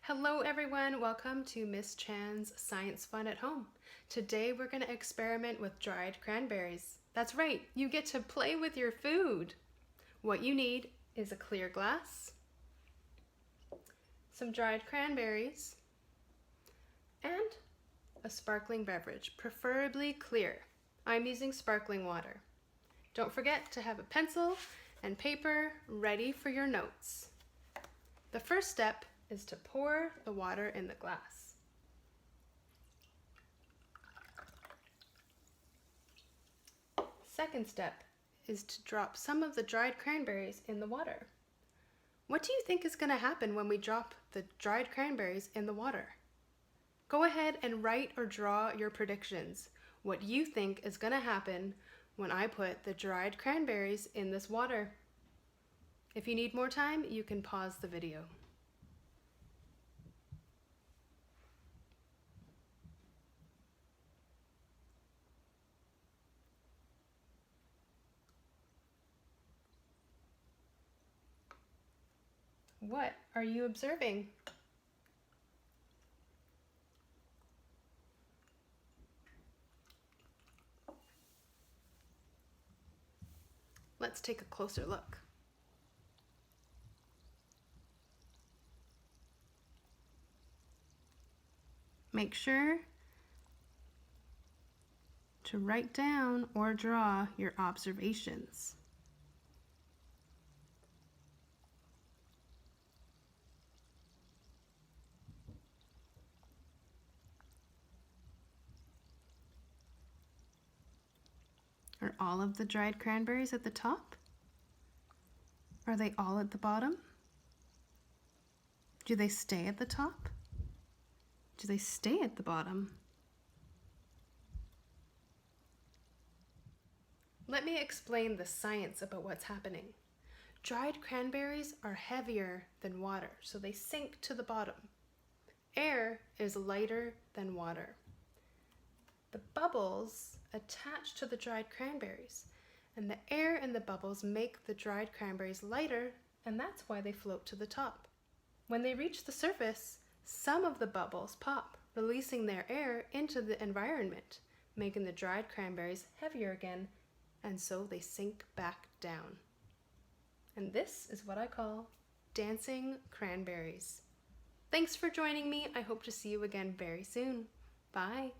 Hello everyone, welcome to Miss Chan's Science Fun at Home. Today we're going to experiment with dried cranberries. That's right, you get to play with your food. What you need is a clear glass, some dried cranberries, and a sparkling beverage, preferably clear. I'm using sparkling water. Don't forget to have a pencil and paper ready for your notes. The first step is to pour the water in the glass. Second step is to drop some of the dried cranberries in the water. What do you think is going to happen when we drop the dried cranberries in the water? Go ahead and write or draw your predictions. What you think is going to happen when I put the dried cranberries in this water. If you need more time, you can pause the video. What are you observing? Let's take a closer look. Make sure to write down or draw your observations. Are all of the dried cranberries at the top? Are they all at the bottom? Do they stay at the top? Do they stay at the bottom? Let me explain the science about what's happening. Dried cranberries are heavier than water, so they sink to the bottom. Air is lighter than water. The bubbles attach to the dried cranberries, and the air in the bubbles make the dried cranberries lighter, and that's why they float to the top. When they reach the surface, some of the bubbles pop, releasing their air into the environment, making the dried cranberries heavier again, and so they sink back down. And this is what I call dancing cranberries. Thanks for joining me. I hope to see you again very soon. Bye.